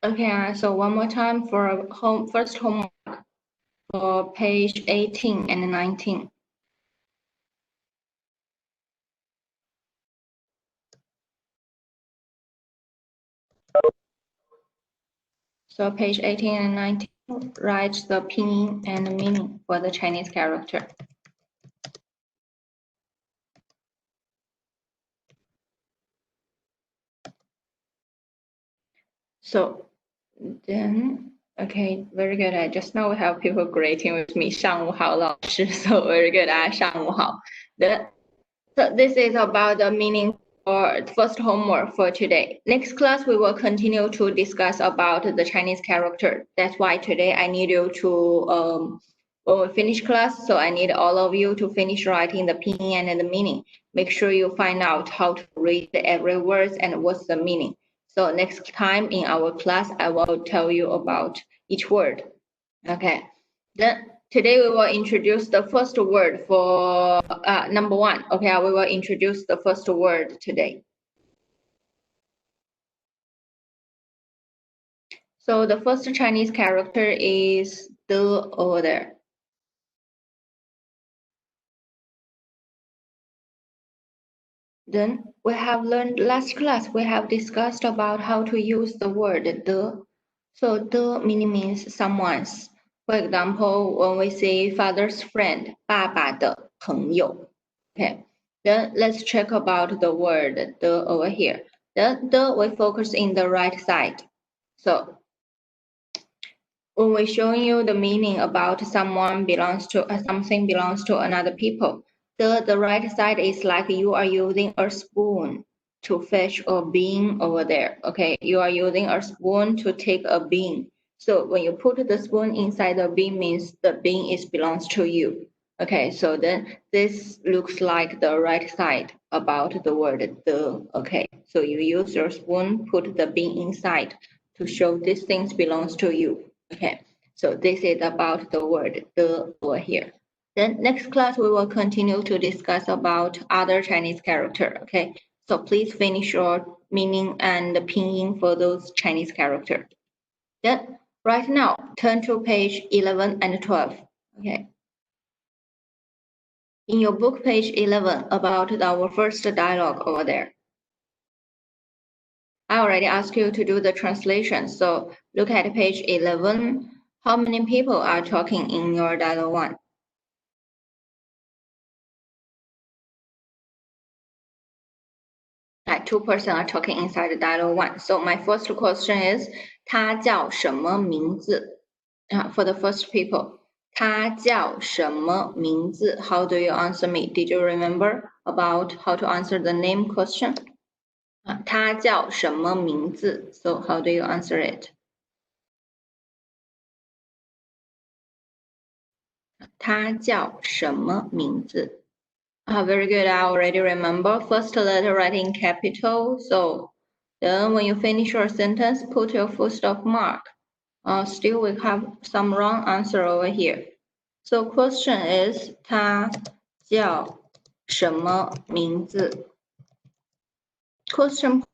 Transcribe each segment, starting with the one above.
Okay, so one more time for first homework for page 18 and 19. So page 18 and 19, write the pinyin and the meaning for the Chinese character. So then, okay, very good. I just now we have people greeting with me, 上午好老师. So very good. 上午好. So this is about the meaning for first homework for today. Next class, we will continue to discuss about the Chinese character. That's why today I need you to, when we finish class, so I need all of you to finish writing the pinyin and the meaning. Make sure you find out how to read every word and what's the meaning. So next time in our class, I will tell you about each word. Okay. Then today we will introduce the first word for number one. Okay, we will introduce the first word today. So the first Chinese character is the over there. Then we have learned last class, we have discussed about how to use the word the. So the meaning means someone's. For example, when we say father's friend, 爸爸的朋友. Okay, then let's check about the word the over here. The we focus in the right side. So when we're showing you the meaning about someone belongs to something belongs to another people, the right side is like you are using a spoon to fetch a bean over there. Okay, you are using a spoon to take a bean. So when you put the spoon inside the bean means the bean is belongs to you. Okay, so then this looks like the right side about the word the. Okay, so you use your spoon, put the bean inside to show these things belongs to you. Okay, so this is about the word the over here. Then next class we will continue to discuss about other Chinese character. Okay, so please finish your meaning and the pinyin for those Chinese character. Then right now turn to page 11 and 12. Okay. In your book, page 11, about our first dialogue over there. I already asked you to do the translation, so look at page 11. How many people are talking in your dialogue 1? Like 2 persons are talking inside the dialogue 1. So my first question is, 他叫什么名字? For the first people. 他叫什么名字? How do you answer me? Did you remember about how to answer the name question? 他叫什么名字? So how do you answer it? 他叫什么名字? Very good. I already remember. First letter write in capital. So then when you finish your sentence, put your full stop mark. Still we have some wrong answer over here. So question is 他叫什么名字? Question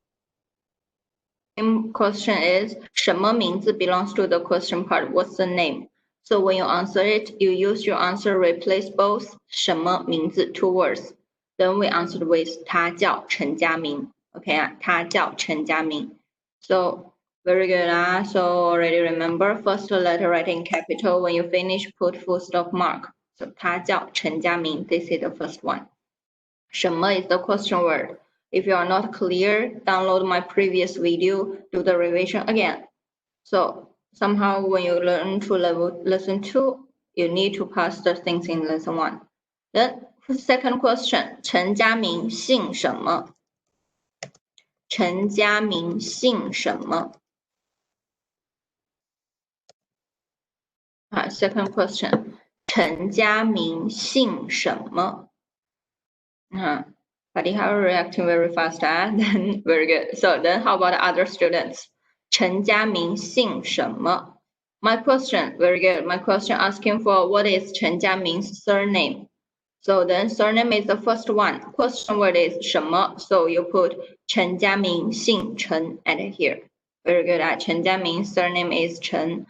is 什么名字 belongs to the question part. What's the name? So when you answer it, you use your answer replace both 什么名字 two words. Then we answered with 他叫陈家明. Okay, 他叫陈家明. So very good. So already remember first letter write in capital. When you finish, put full stop mark. So 他叫陈家明. This is the first one. 什么 is the question word. If you are not clear, download my previous video, do the revision again. So somehow when you learn to lesson 2, you need to pass the things in lesson 1. Then second question, 陈家明姓什么? 陈家明姓什么? Second question, 陈家明姓什么? But you have reacting very fast, then very good. So then how about other students? 陈家明姓什么? My question, very good. My question asking for what is 陈家明's surname? So then surname is the first one. Question word is 什么? So you put 陈家明姓陈at here. Very good. Chen Jiaming, surname is Chen.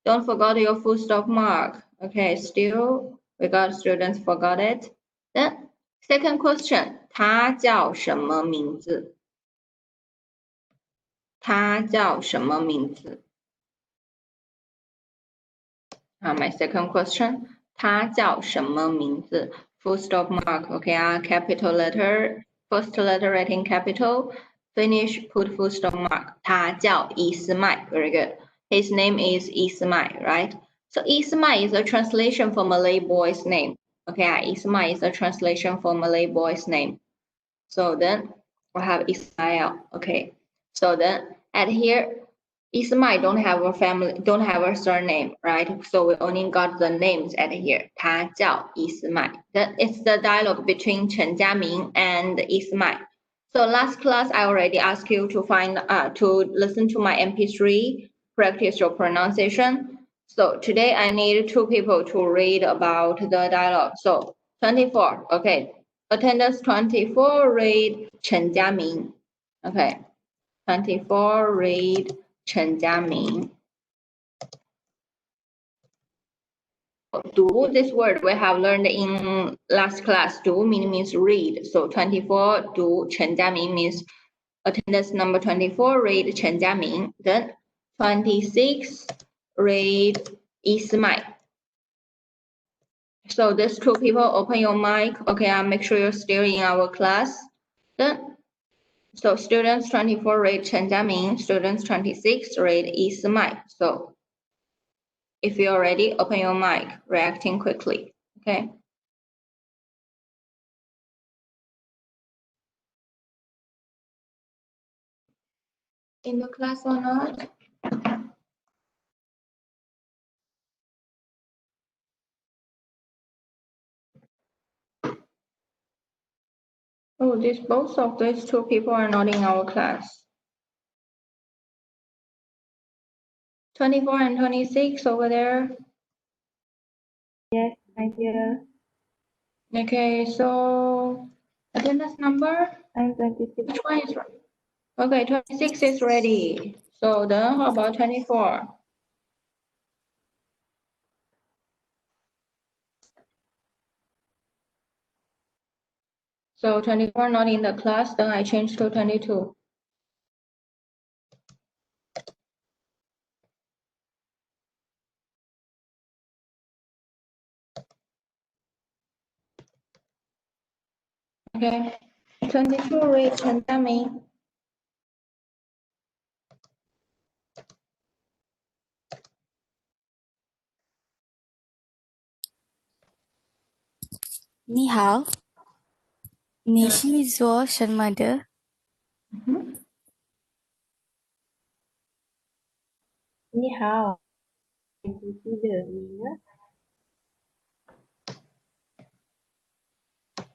Don't forget your full stop mark. Okay, still we got students forgot it. Then second question, 他叫什么名字？他叫什么名字？My second question, 他叫什么名字？ Full stop mark. Okay, capital letter, first letter writing capital. Finish, put full stop mark. 他叫伊斯麦. Very good. His name is Ismail, right? So Ismail is a translation for Malay boy's name. Okay, Ismail is a translation for Malay boy's name. So then we have Ismail. Okay. So then at here, Ismail don't have a family, don't have a surname, right? So we only got the names at here. 他叫 Ismail. Then it's the dialogue between Chen Jiaming and Ismail. So last class I already asked you to listen to my MP3, practice your pronunciation. So today I need two people to read about the dialogue. So 24, okay. Attendance 24, read Chen Jiaming. Okay. 24, read Chen Jiaming. Do, this word we have learned in last class. Do means read. So 24, do Chen Jiaming means attendance number 24, read Chen Jiaming. Then 26, read Ismail. So these two people, open your mic. Okay, make sure you're still in our class. Then, so students 24 read Chen Jiaming, students 26 read Ismail. So if you're ready, open your mic, reacting quickly. Okay. In the class or not? Oh, both of these two people are not in our class. 24 and 26 over there. Yes, I'm here. Okay, so attendance number? I'm 26. Which one is right? Okay, 26 is ready. So then how about 24? So 24 not in the class, then I change to 22. Okay, 22 read Chen Jiaming. Ni hao, ni是做什么的？你好，你是的你呢？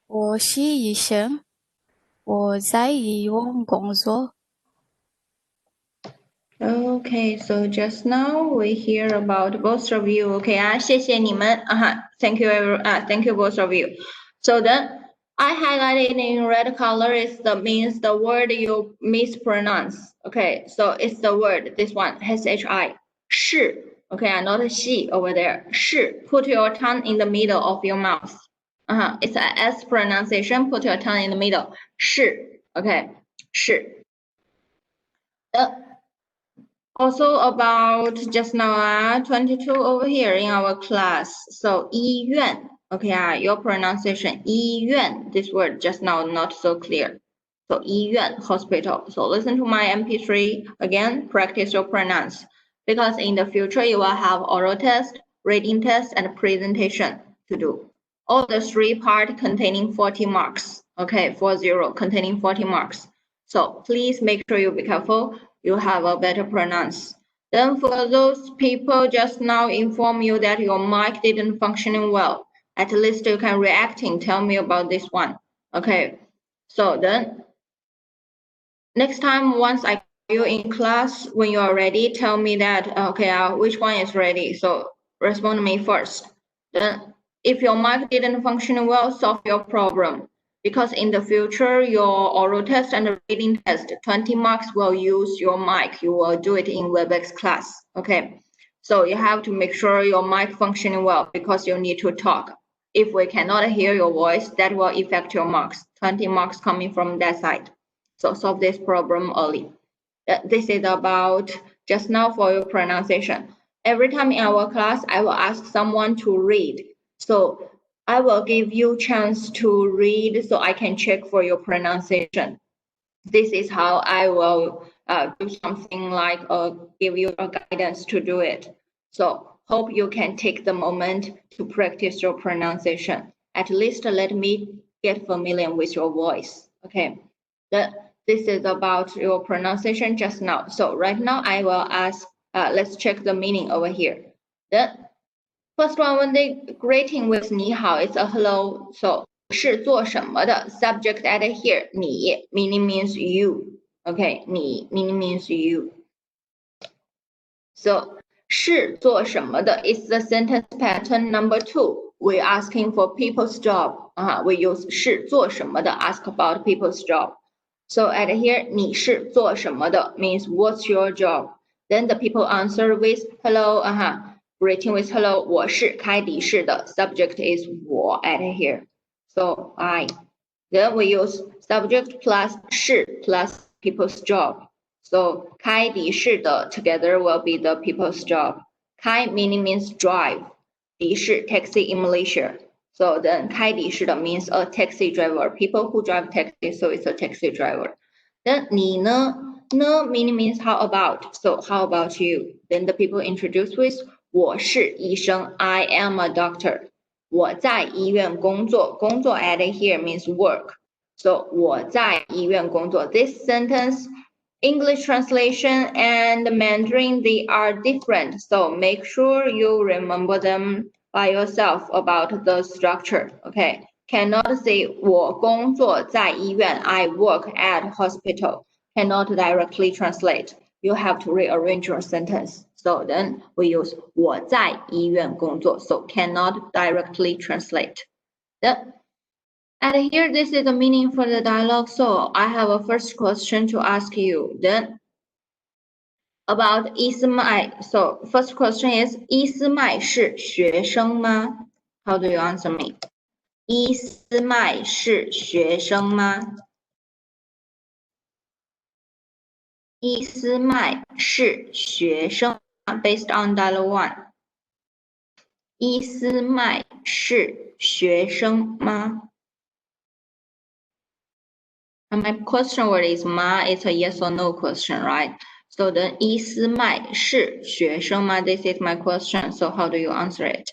我是医生，我在医院工作。Okay, so just now we hear about both of you. Okay, 谢谢你们. Thank you, thank you both of you. So then I highlighted in red color means the word you mispronounce. Okay, so it's the word, this one, SHI, 是. Okay, not she over there. 是. Put your tongue in the middle of your mouth. It's a S pronunciation. Put your tongue in the middle. 是. Okay, 是. Also about just now, 22 over here in our class. So 医院, okay, your pronunciation 医院, this word just now not so clear. So 医院, hospital. So listen to my MP3 again, practice your pronounce. Because in the future you will have oral test, reading test, and presentation to do. All the three parts containing 40 marks. Okay, 40 containing 40 marks. So please make sure you be careful. You have a better pronounce. Then for those people just now inform you that your mic didn't functioning well, at least you can reacting, tell me about this one. Okay, so then next time once I call you in class, when you are ready, tell me that, okay, which one is ready. So respond to me first. Then if your mic didn't function well, solve your problem. because in the future, your oral test and reading test, 20 marks will use your mic. You will do it in WebEx class, okay? So you have to make sure your mic functioning well because you need to talk. If we cannot hear your voice, that will affect your marks. 20 marks coming from that side. So solve this problem early. This is about just now for your pronunciation. Every time in our class, I will ask someone to read. So I will give you chance to read so I can check for your pronunciation. This is how I will do something like give you a guidance to do it. So hope you can take the moment to practice your pronunciation. At least let me get familiar with your voice. Okay. This is about your pronunciation just now. So right now I will ask, let's check the meaning over here. The first one, when they greeting with 你好, it's a hello. So 是做什么的 subject at here, 你 meaning means you. Okay, 你 meaning means you. So 是做什么的 is the sentence pattern number 2. We're asking for people's job. We use 是做什么的 ask about people's job. So at here, 你是做什么的 means what's your job? Then the people answer with hello. Greeting with hello. 我是开的士的 subject is 我 at here. So I. Then we use subject plus 是 plus people's job. So 开的士的 together will be the people's job. 开 meaning means drive. 的士 taxi in Malaysia. So then 开的士的 means a taxi driver. People who drive taxi, so it's a taxi driver. Then 你呢 meaning means how about. So how about you? Then the people introduce with 我是医生 I am a doctor. 我在医院工作 added here means work. So 我在医院工作 This sentence English translation and Mandarin, they are different. So make sure you remember them by yourself about the structure. Okay. Cannot say 我工作在医院 I work at hospital. Cannot directly translate. You have to rearrange your sentence. So then we use 我在医院工作. So cannot directly translate. And here, this is the meaning for the dialogue. So I have a first question to ask you. Then about 伊斯麦. So first question is 伊斯麦是学生吗? How do you answer me? 伊斯麦是学生吗? 伊斯麦是学生 based on dialogue 1. 伊斯麦是学生吗? And my question word is ma. It's a yes or no question, right? So the 伊斯麦是学生吗? This is my question. So how do you answer it?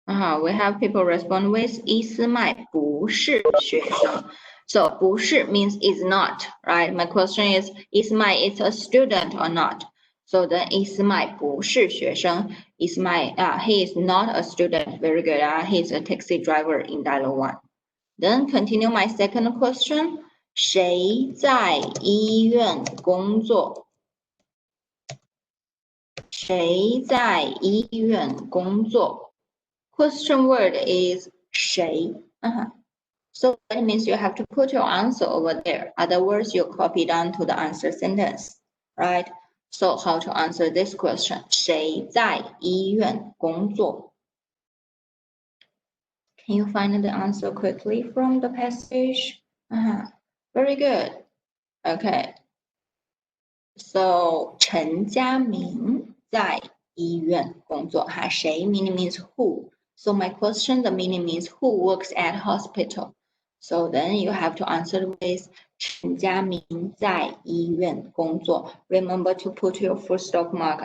We have people respond with 伊斯麦不是学生. So 不是 means is not, right? My question is 伊斯麦 is a student or not? So the 伊斯麦不是学生. 伊斯麦 he is not a student. Very good. He is a taxi driver in dialogue 1. Then continue my second question. 谁在医院工作? 谁在医院工作? Question word is 谁. So that means you have to put your answer over there. Otherwise, you copy down to the answer sentence, right? So how to answer this question? 谁在医院工作? Can you find the answer quickly from the passage? Very good. Okay. So 陈家明在医院工作. 谁 meaning means who. So my question, the meaning means who works at hospital. So then you have to answer with 陈家明在医院工作. Remember to put your full stop mark.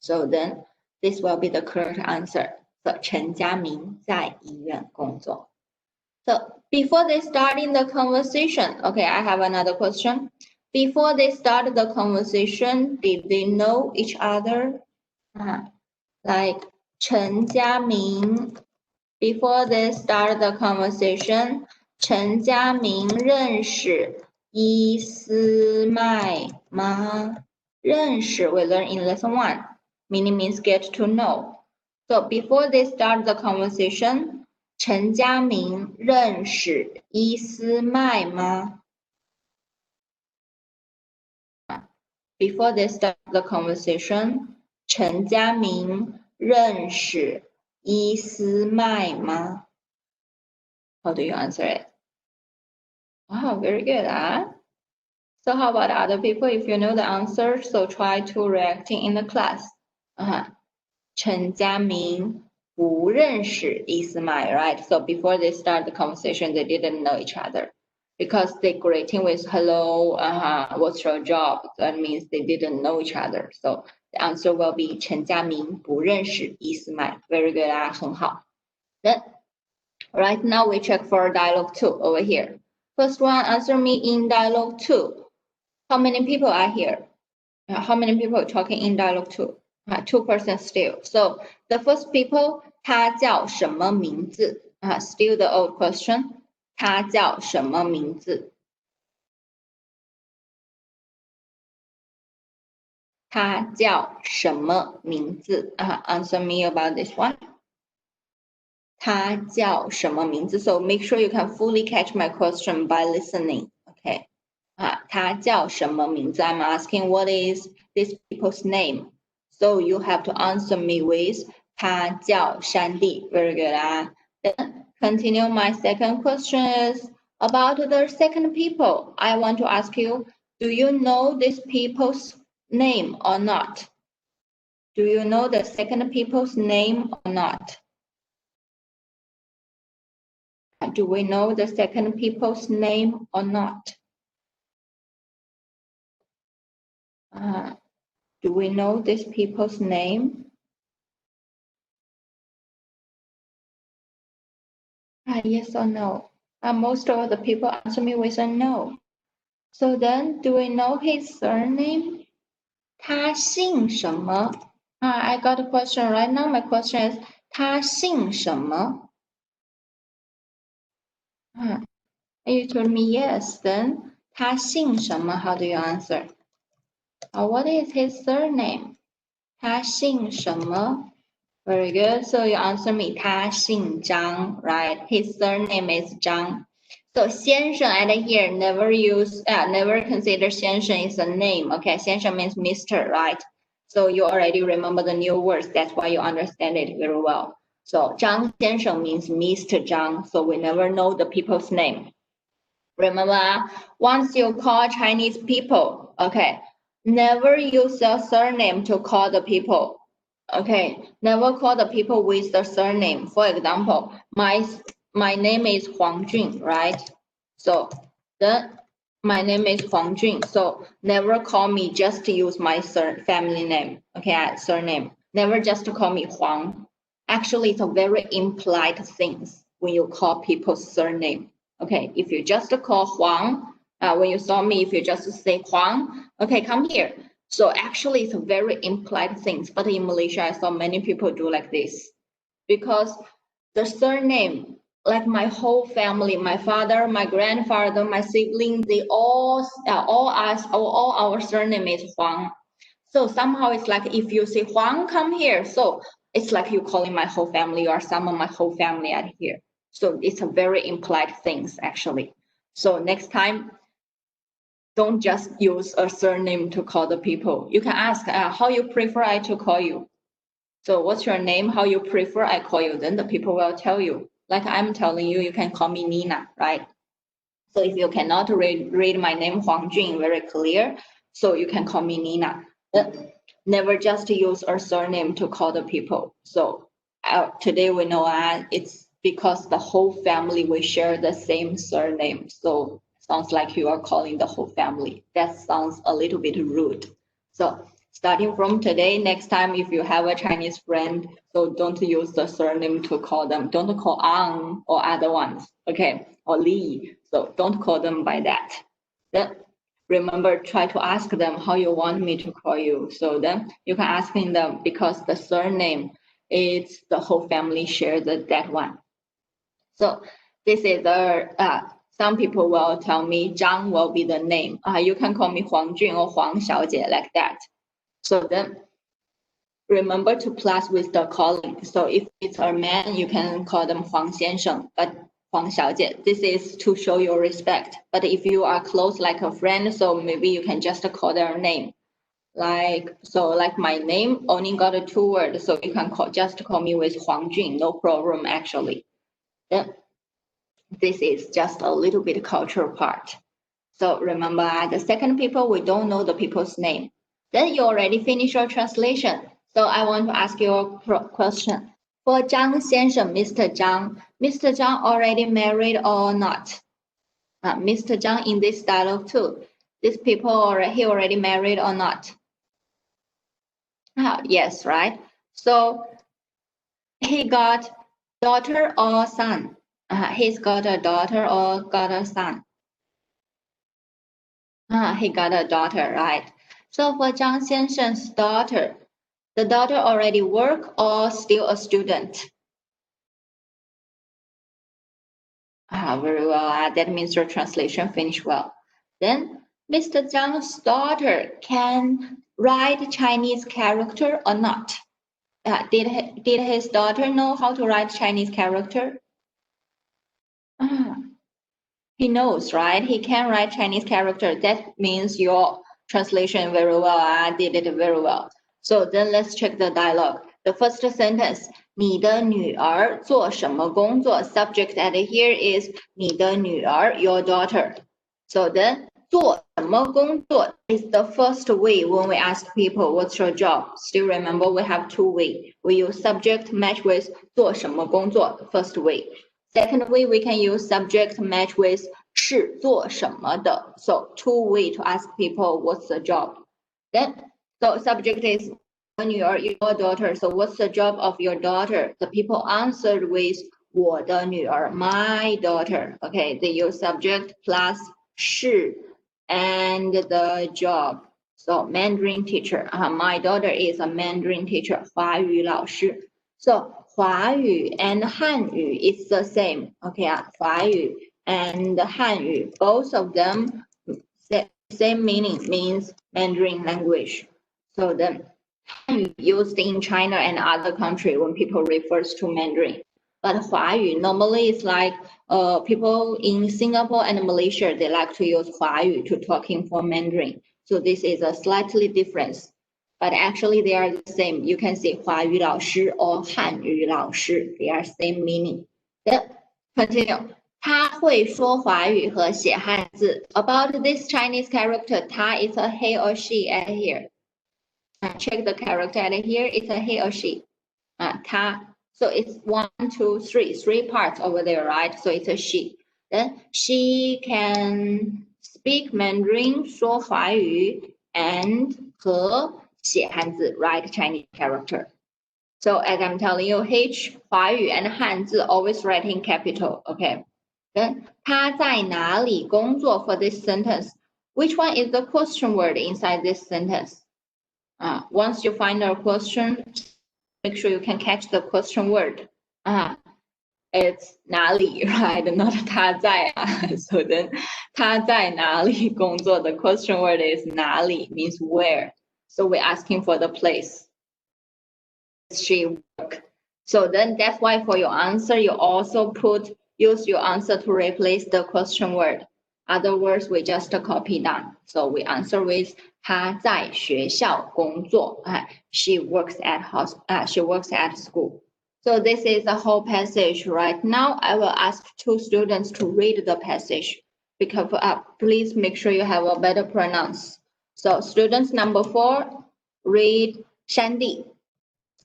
So then this will be the correct answer. So 陈家明在医院工作. So before they start in the conversation, okay, I have another question. Before they start the conversation, did they know each other? Like 陈家明. Before they start the conversation, 陈家明认识伊斯麦吗? 认识 we learn in lesson 1. Meaning means get to know. So before they start the conversation, 陈家明认识伊斯麦吗 ？Before they start the conversation， 陈家明认识伊斯麦吗 ？How do you answer it? Wow, very good, huh? So how about other people? If you know the answer, so try to reacting in the class. 陈家明不认识伊斯麦 right? So before they start the conversation, they didn't know each other because they greeting with hello, what's your job? That means they didn't know each other. So the answer will be 陈家明不认识伊斯麦 Very good 啊，很好。Then, right now we check for dialogue 2 over here. First one, answer me in dialogue 2. How many people are here? How many people are talking in dialogue 2? 2% still. So the first people, 他叫什么名字？Still the old question. 他叫什么名字？他叫什么名字？Answer me about this one. 他叫什么名字？ So make sure you can fully catch my question by listening. Okay. 他叫什么名字？ I'm asking what is this people's name? So you have to answer me with 他叫山地 Very good Then continue my second question is about the second people. I want to ask you, do you know these people's name or not? Do you know the second people's name or not? Do we know the second people's name or not? Do we know these people's name? Yes or no? Most of the people answer me with a no. So then, do we know his surname? 他姓什么？I got a question right now. My question is 他姓什么？You told me yes. Then 他姓什么？ How do you answer? What is his surname? 他姓什么？ Very good. So you answer me. 他姓张 right? His surname is 张 So 先生 at here never consider 先生 is a name. Okay, 先生 means Mr. right? So you already remember the new words. That's why you understand it very well. So 张先生 means Mr. Zhang. So we never know the people's name. Remember, once you call Chinese people, okay, never use their surname to call the people. Okay, never call the people with the surname. For example, my name is Huang Jun, right? So then my name is Huang Jun. So never call me just to use my family name. Okay, surname. Never just to call me Huang. Actually, it's a very implied thing when you call people's surname. Okay, if you just call Huang, when you saw me, if you just say Huang, okay, come here. So actually, it's a very implied thing. But in Malaysia, I saw many people do like this because the surname, like my whole family, my father, my grandfather, my siblings, they all our surname is Huang. So somehow it's like if you say Huang, come here. So it's like you calling my whole family or some of my whole family out here. So it's a very implied things actually. So next time, don't just use a surname to call the people. You can ask how you prefer I to call you. So what's your name? How you prefer I call you? Then the people will tell you. Like I'm telling you, you can call me Nina, right? So if you cannot read my name Huang Jun very clear, so you can call me Nina. Never just use a surname to call the people. So today we know it's because the whole family we share the same surname. So sounds like you are calling the whole family. That sounds a little bit rude. So starting from today, next time if you have a Chinese friend, so don't use the surname to call them. Don't call Ang or other ones, okay, or Li. So don't call them by that. Then remember, try to ask them how you want me to call you. So then you can ask them because the surname is the whole family shares that one. So this is some people will tell me Zhang will be the name. You can call me Huang Jun or Huang Xiaojie like that. So then remember to plus with the calling. So if it's a man, you can call them Huang Xiansheng. But Huang 小姐. This is to show your respect. But if you are close like a friend, so maybe you can just call their name. Like my name only got 2 words, so you can just call me with Huang Jun, no problem actually. Then this is just a little bit cultural part. So remember, the second people, we don't know the people's name. Then you already finished your translation. So I want to ask you a question. For Zhang 先生, Mr. Zhang already married or not? Mr. Zhang in this dialogue too. These people, he already married or not? Yes, right? So he got daughter or son? He's got a daughter or got a son? He got a daughter, right? So for Zhang 先生's daughter, the daughter already work or still a student? Very well. That means your translation finished well. Then Mr. Zhang's daughter can write Chinese character or not? Did his daughter know how to write Chinese character? He knows, right? He can write Chinese character. That means your translation very well. I did it very well. So then let's check the dialogue. The first sentence, 你的女儿做什么工作? Subject at here is 你的女儿, your daughter. So then 做什么工作 is the first way when we ask people, what's your job? Still remember we have 2 ways. We use subject match with 做什么工作, the first way. Second way, we can use subject match with 是做什么的. So 2 way to ask people what's the job. Then, so subject is 女儿, your daughter. So what's the job of your daughter? The people answered with 我的女儿, my daughter. Okay, they use subject plus 是 and the job. So Mandarin teacher. My daughter is a Mandarin teacher. 华语老师. So 华语 and 汉语 is the same. Okay, 华语 and 汉语, both of them same meaning, means Mandarin language. So then used in China and other country when people refers to Mandarin. But 华语 normally is like people in Singapore and Malaysia, they like to use 华语 to talking for Mandarin. So this is a slightly difference. But actually they are the same. You can say 华语老师 or 汉语老师. They are same meaning. Then continue. 他会说华语和写汉字. About this Chinese character, 他 is a he or she at here. Check the character at here. It's a he or she. 他. So it's 1, 2, 3. 3 parts over there, right? So it's a she. Then she can speak Mandarin, 说华语 and 和写汉字, write Chinese character. So as I'm telling you, H, 华语 and 汉字 always write in capital. Okay. Then 他在哪里工作 for this sentence? Which one is the question word inside this sentence? Once you find a question, make sure you can catch the question word. It's 哪里, right? Not 他在. So then 他在哪里工作? The question word is 哪里, means where. So we're asking for the place. She work. So then that's why for your answer, you also use your answer to replace the question word. Other words, we just copy down. So we answer with 她在学校工作. She works at school. So this is the whole passage. Right now, I will ask 2 students to read the passage. Because please make sure you have a better pronounce. So students number 4, read 山地.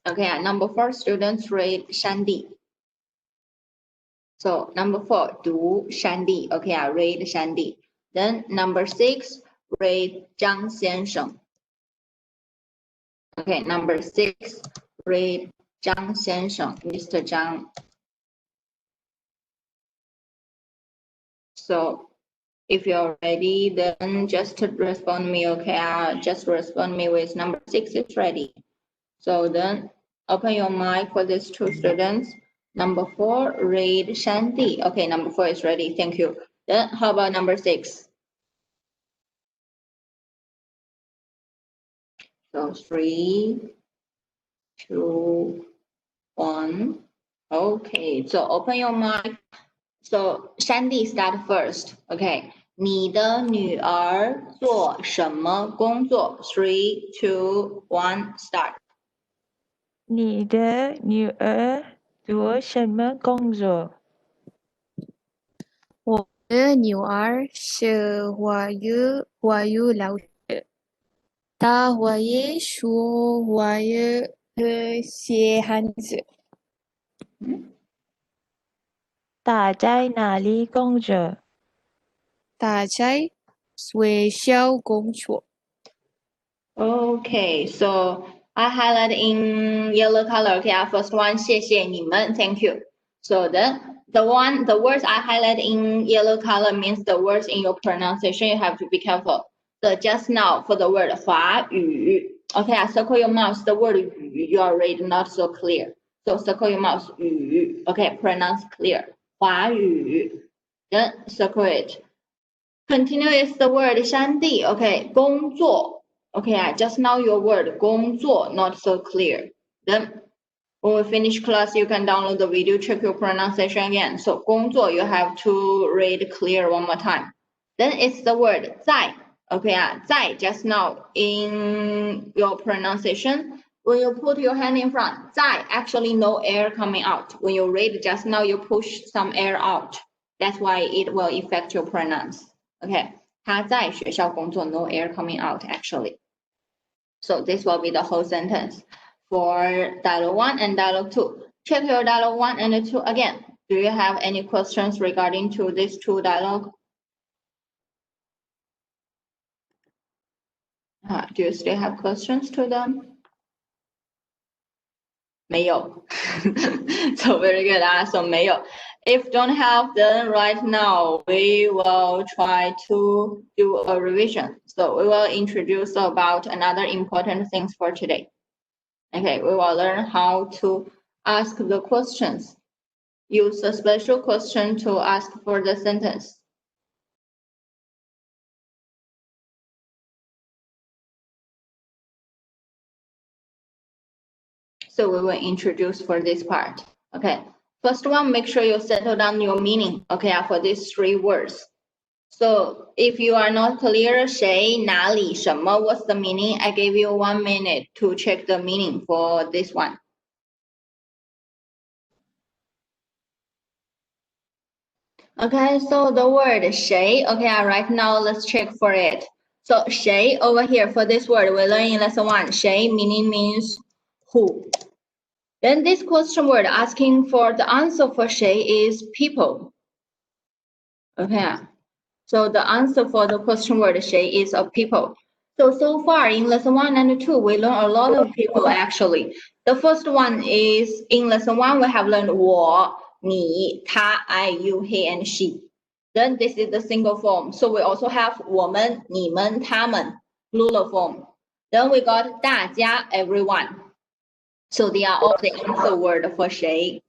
Okay, number 4 students read 山地. So number 4, 读山地. Okay, read 山地. Then number 6, read 张先生. Okay, number 6, read 张先生, Mr. Zhang. So if you're ready, then just respond me. Okay, just respond me with number 6 is ready. So then open your mic for these 2 students. Number 4, read 山地. Okay, number 4 is ready. Thank you. Then how about number 6? So 3, 2, 1. Okay, so open your mic. So Shandy start first. Okay. 你的女儿做什么工作 ？3, 2, 1, start. 你的女儿做什么工作？我的女儿是华语老师，她会说华语和写汉字。她在哪里工作？她在学校工作。Okay, so I highlight in yellow color. Okay, first one, 谢谢你们 thank you. So the words I highlight in yellow color means the words in your pronunciation. You have to be careful. The just now for the word 华语. Okay, I circle your mouse. The word 语 you are read not so clear. So circle your mouse 语. Okay, pronounce clear. 华语. Then circle it. Continue is the word 山地. Okay, 工作. Okay, just now your word 工作 not so clear. Then when we finish class, you can download the video, check your pronunciation again. So 工作 you have to read clear one more time. Then it's the word 在. Okay, 在 just now in your pronunciation, when you put your hand in front, 在 actually no air coming out. When you read just now, you push some air out. That's why it will affect your pronounce. Okay, 他在学校工作 no air coming out actually. So this will be the whole sentence for dialogue 1 and dialogue 2. Check your dialogue 1 and 2 again. Do you have any questions regarding to these two dialogue? Do you still have questions to them? 没有. So very good. So 没有. If don't have, then right now we will try to do a revision. So we will introduce about another important things for today. Okay, we will learn how to ask the questions. Use a special question to ask for the sentence. So we will introduce for this part. Okay, first one, make sure you settle down your meaning. Okay, for these three words. So if you are not clear, 谁,哪里,什么, what's the meaning? I gave you 1 minute to check the meaning for this one. Okay, so the word 谁, okay, right now let's check for it. So 谁 over here for this word, we learn in lesson 1, 谁 meaning means who. Then this question word asking for the answer for 谁 is people. Okay, so the answer for the question word 谁 is of people. So far in lesson 1 and 2, we learn a lot of people actually. The first one is in lesson 1, we have learned 我, 你, 他, I, you, he, and she. Then this is the single form. So we also have 我们, 你们, 他们, plural form. Then we got 大家, everyone. So they are all the answer word for 谁.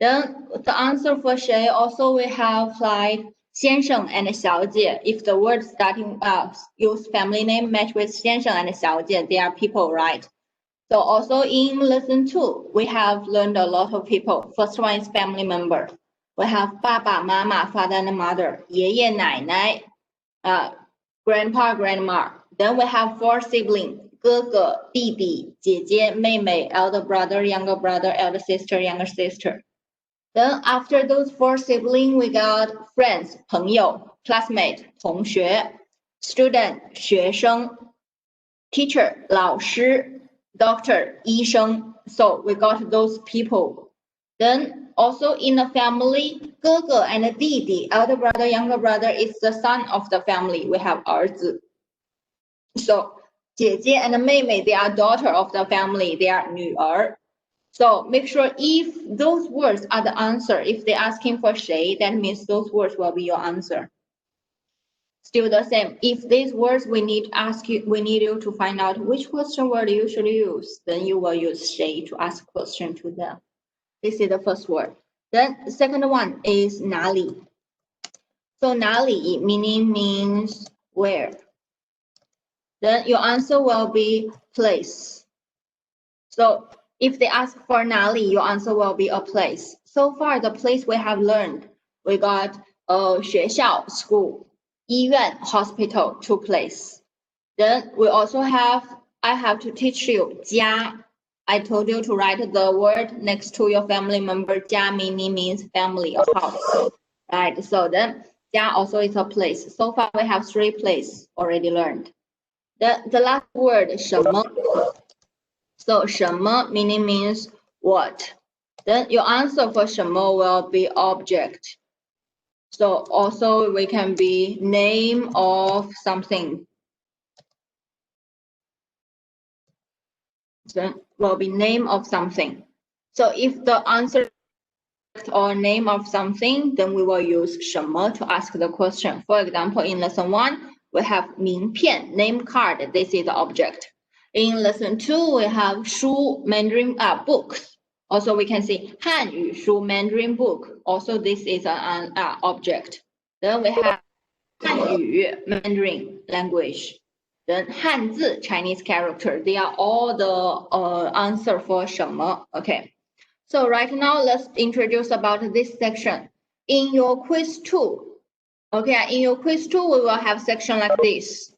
Then the answer for 谁 also we have like 先生 and 小姐. If the word starting use family name match with 先生 and 小姐, they are people, right? So also in lesson 2, we have learned a lot of people. First one is family member. We have 爸爸妈妈, father and mother, 爷爷奶奶, grandpa, grandma. Then we have 4 siblings, 哥哥, 弟弟, 姐姐, 妹妹, elder brother, younger brother, elder sister, younger sister. Then after those 4 siblings, we got friends, 朋友, classmate, 同学, student, 学生, teacher, 老师, doctor, 医生. So we got those people. Then also in the family, 哥哥 and 弟弟, elder brother, younger brother is the son of the family. We have 儿子. So 姐姐 and 妹妹, they are daughter of the family. They are 女儿. So make sure if those words are the answer, if they're asking for 谁, that means those words will be your answer. Still the same. If these words we need you to find out which question word you should use, then you will use 谁 to ask question to them. This is the first word. Then the second one is 哪里. So 哪里 meaning means where. Then your answer will be place. So if they ask for 哪里, your answer will be a place. So far, the place we have learned we got 学校 school, 医院 hospital, 2 place. Then we also have, I have to teach you 家. I told you to write the word next to your family member. 家 means family or house. Right, so then 家 also is a place. So far we have 3 places already learned. The last word 什么. So 什么 meaning means what. Then your answer for 什么 will be object. So also we can be name of something. Then will be name of something. So if the answer or name of something, then we will use 什么 to ask the question. For example, in lesson 1, we have 名片 name card. This is the object. In lesson 2, we have 书 Mandarin books. Also, we can see 汉语书 Mandarin book. Also, this is an object. Then we have 汉语 Mandarin language. Then 汉字 Chinese character. They are all the answer for 什么. Okay. So right now, let's introduce about this section. In your quiz 2, okay, in your quiz 2, we will have section like this.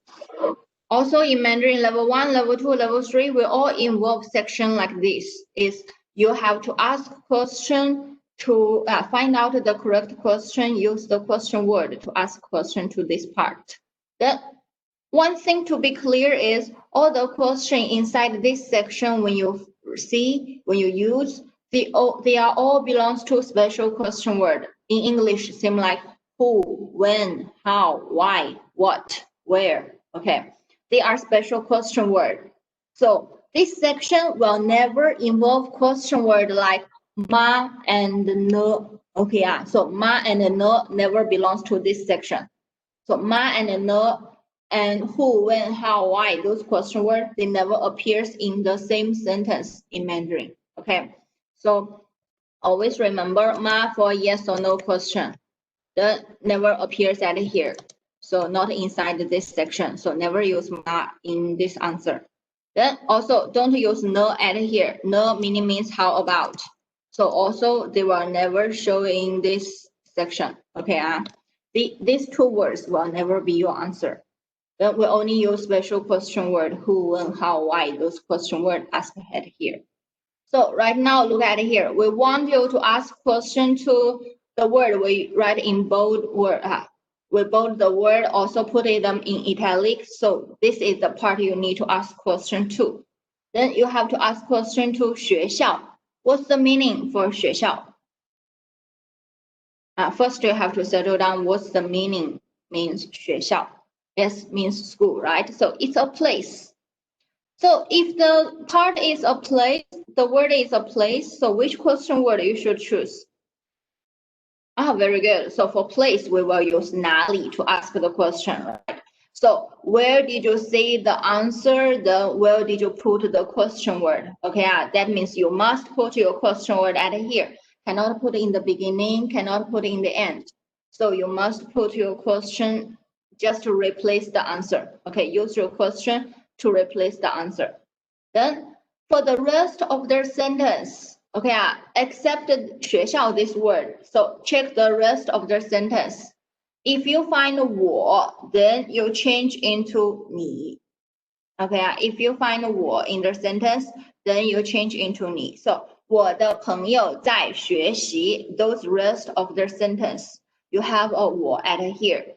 Also in Mandarin level 1, level 2, level 3, we all involve section like this. Is you have to ask question to find out the correct question, use the question word to ask question to this part. Then one thing to be clear is all the question inside this section when you see, when you use, they are all belongs to special question word. In English, same like who, when, how, why, what, where. Okay, they are special question word. So this section will never involve question word like ma and no. Okay, so ma and no never belongs to this section. So ma and no and who, when, how, why, those question words, they never appears in the same sentence in Mandarin. Okay, so always remember ma for yes or no question. That never appears at here. So not inside this section. So never use ma in this answer. Then also don't use no at here. No meaning means how about. So also they will never show in this section. Okay, these 2 words will never be your answer. Then we only use special question word who, when, how, why, those question word asked ahead here. So right now, look at here. We want you to ask question to the word we write in bold word. We bold the word, also put them in italic. So this is the part you need to ask question to. Then you have to ask question to 学校. What's the meaning for 学校? First, you have to settle down what's the meaning means 学校. Yes, means school, right? So it's a place. So if the part is a place, the word is a place, so which question word you should choose? Very good. So for place, we will use 哪里 to ask the question, right? So where did you say the answer? Where did you put the question word? Okay, that means you must put your question word at here. Cannot put in the beginning, cannot put in the end. So you must put your question just to replace the answer. Okay, use your question to replace the answer. Then for the rest of their sentence, okay, except 学校 this word. So check the rest of the sentence. If you find 我, then you change into 你. Okay, if you find 我 in the sentence, then you change into 你. So 我的朋友在学习, those rest of the sentence, you have a 我 at here.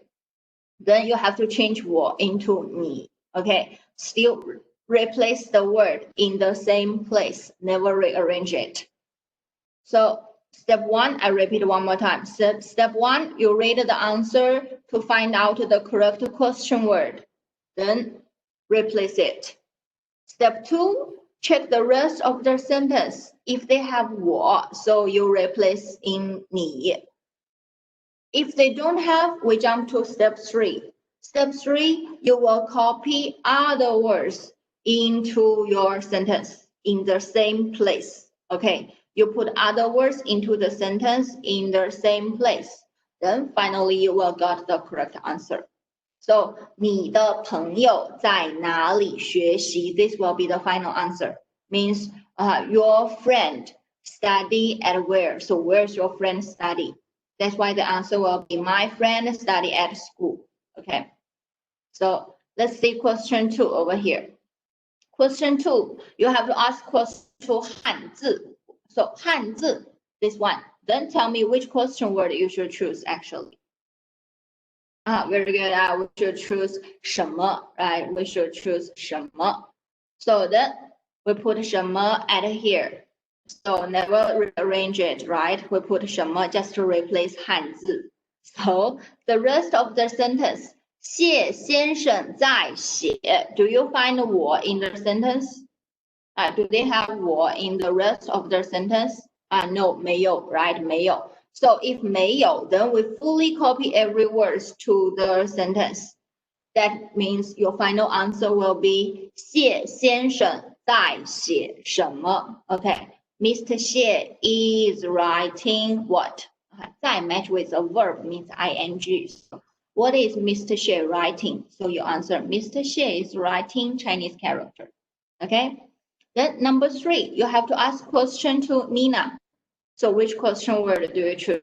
Then you have to change 我 into 你. Okay, still replace the word in the same place, never rearrange it. So step 1, I repeat one more time. Step 1, you read the answer to find out the correct question word, then replace it. Step 2, check the rest of the sentence. If they have 我, so you replace in 你. If they don't have, we jump to step 3. Step 3, you will copy other words into your sentence in the same place. Okay, you put other words into the sentence in the same place. Then finally, you will get the correct answer. So, 你的朋友在哪里学习? This will be the final answer. Means your friend study at where? So where's your friend study? That's why the answer will be my friend study at school. Okay. So let's see question 2 over here. Question 2, you have to ask question 2 汉字. So 汉字, this one. Then tell me which question word you should choose actually. Very good. We should choose 什么, right? We should choose 什么. So then we put 什么 at here. So never rearrange it, right? We put 什么 just to replace 汉字. So the rest of the sentence, 谢先生在写. Do you find 我 in the sentence? Do they have 我 in the rest of the sentence? No, 没有, right? 没有. So if 没有, then we fully copy every word to the sentence. That means your final answer will be 谢先生在写什么? Okay, Mr. Xie is writing what? 在 match with a verb means ing. So what is Mr. Xie writing? So you answer Mr. Xie is writing Chinese character. Okay. Then number 3, you have to ask question to Nina. So which question word do you choose?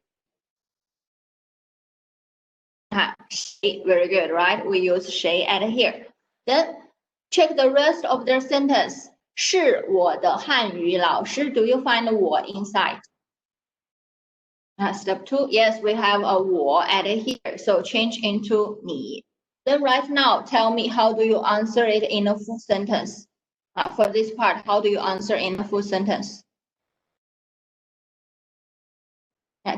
Very good, right? We use 谁 at here. Then check the rest of the sentence. 是我的汉语老师. Do you find 我 inside? Step 2, yes, we have a 我 at here. So change into 你. Then right now, tell me how do you answer it in a full sentence? For this part, how do you answer in a full sentence?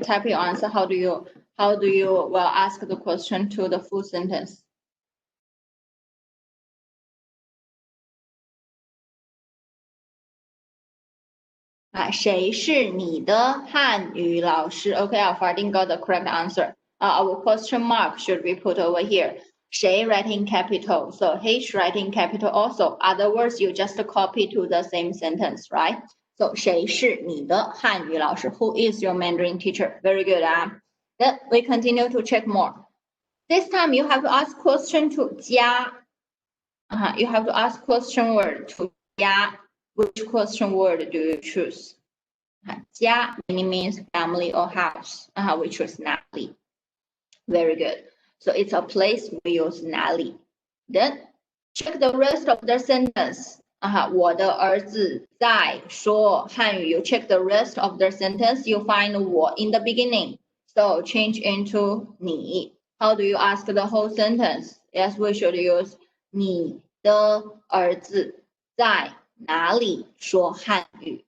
Type your answer. How do you ask the question to the full sentence? Okay, Fardin got the correct answer. Our question mark should be put over here. 谁 writing capital, so H writing capital also. Other words, you just copy to the same sentence, right? So 谁是你的汉语老师? Who is your Mandarin teacher? Very good. Then we continue to check more. This time you have to ask question to 家. You have to ask question word to 家. Which question word do you choose? 家 means family or house. We choose 哪里. Very good. So it's a place we use 哪里. Then check the rest of the sentence. 我的儿子在说汉语. You check the rest of the sentence. You find 我 in the beginning. So change into 你. How do you ask the whole sentence? Yes, we should use 你的儿子在哪里说汉语.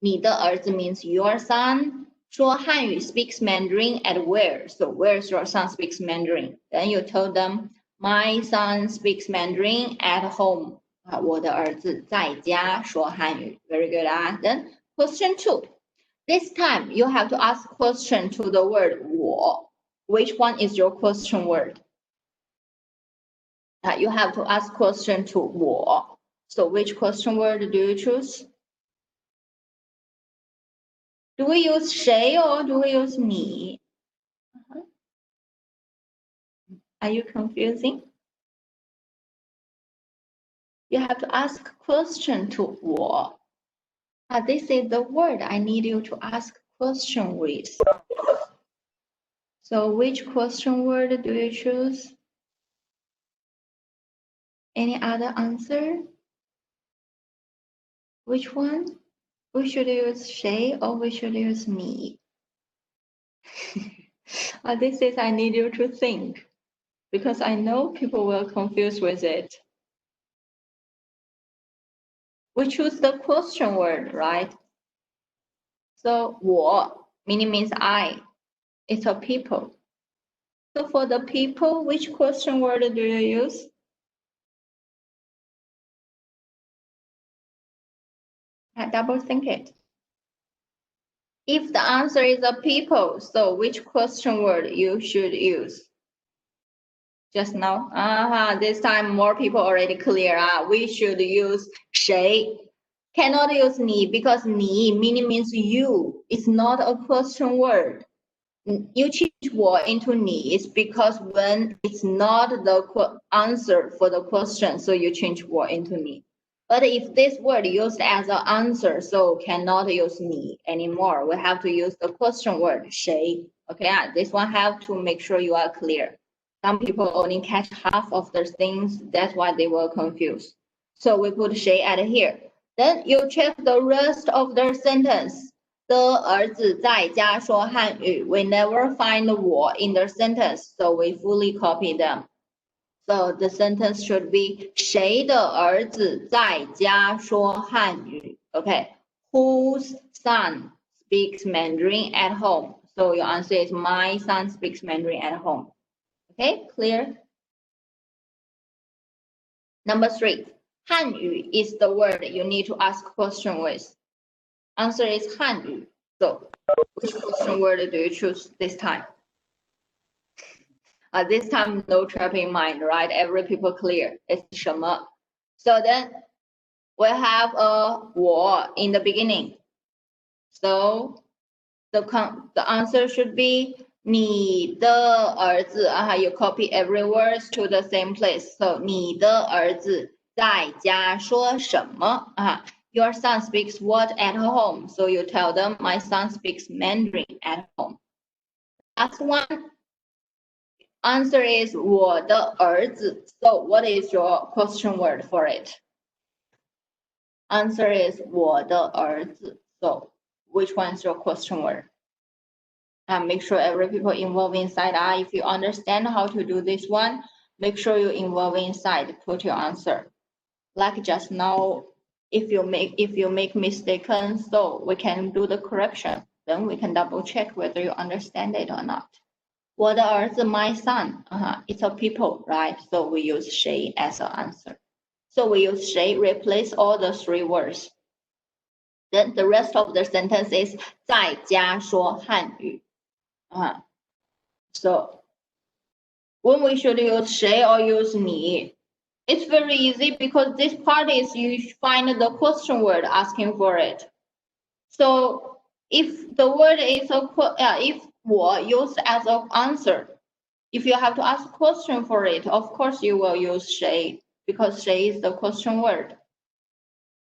你的儿子 means your son. 说汉语 speaks Mandarin at where? So where's your son speaks Mandarin? Then you told them, my son speaks Mandarin at home. 我的儿子在家说汉语. Very good. Then question 2. This time you have to ask question to the word 我. Which one is your question word? You have to ask question to 我. So which question word do you choose? Do we use 谁 or do we use 你? Are you confusing? You have to ask question to 我. This is the word I need you to ask question with. So which question word do you choose? Any other answer? Which one? We should use 谁 or we should use 你? This is I need you to think, because I know people will confuse with it. We choose the question word, right? So 我 meaning means I. It's a people. So for the people, which question word do you use? Double think it. If the answer is a people, so which question word you should use? Just now? This time more people already clear. We should use 谁. Cannot use 你 because 你 meaning means you. It's not a question word. You change 我 into 你 is because when it's not the answer for the question, so you change 我 into 你. But if this word used as an answer, so cannot use 你 anymore. We have to use the question word 谁. Okay, this one have to make sure you are clear. Some people only catch half of the things, that's why they were confused. So we put 谁 at here. Then you check the rest of the sentence. 的儿子在家说汉语. We never find 我 in the sentence, so we fully copy them. So the sentence should be 谁的儿子在家说汉语? Okay, whose son speaks Mandarin at home? So your answer is my son speaks Mandarin at home. Okay, clear? Number 3, 汉语 is the word you need to ask question with. Answer is 汉语. So which question word do you choose this time? This time no trap in mind, right? Every people clear. It's 什么? So then we have a 我 in the beginning. So the answer should be 你的儿子. You copy every word to the same place. So 你的儿子在家说什么? Your son speaks what at home? So you tell them my son speaks Mandarin at home. Last one. Answer is 我的儿子. So what is your question word for it? Answer is 我的儿子. So which one is your question word? Make sure every people involved inside. If you understand how to do this one, make sure you involve inside. Put your answer. Like just now, if you make mistaken, so we can do the correction. Then we can double check whether you understand it or not. 我的儿子 my son. It's a people, right? So we use 谁 as an answer. So we use 谁 replace all the 3 words. Then the rest of the sentence is 在家说汉语. So when we should use 谁 or use 你, it's very easy because this part is you find the question word asking for it. So if the word is if 我 used as an answer, if you have to ask a question for it, of course you will use 谁 because 谁 is the question word.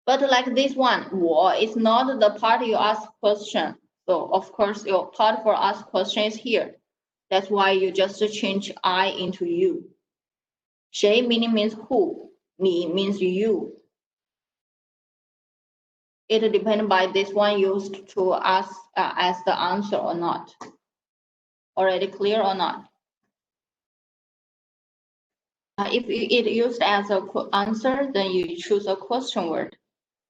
But like this one, 我 is not the part you ask question. So of course your part for ask question is here. That's why you just change I into you. 谁 meaning means who, 你 means you. It depends by this one used to ask as the answer or not. Already clear or not? If it used as an answer, then you choose a question word.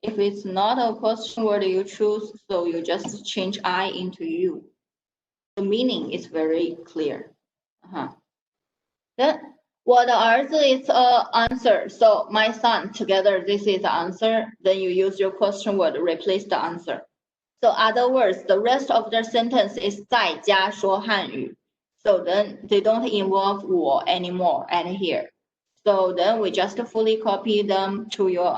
If it's not a question word you choose, so you just change I into you. The meaning is very clear. Then 我的儿子 is an answer. So my son together, this is the answer. Then you use your question word to replace the answer. So other words, the rest of the sentence is 在家说汉语. So then they don't involve 我 anymore at here. So then we just fully copy them to your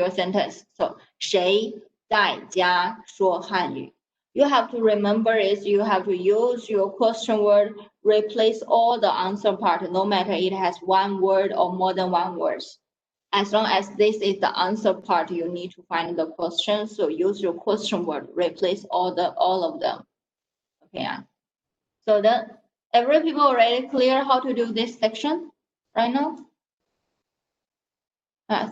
sentence. So 谁在家说汉语? You have to remember is you have to use your question word, replace all the answer part, no matter it has 1 word or more than 1 words. As long as this is the answer part, you need to find the question. So use your question word, replace all of them. Okay. So then every people already clear how to do this section right now?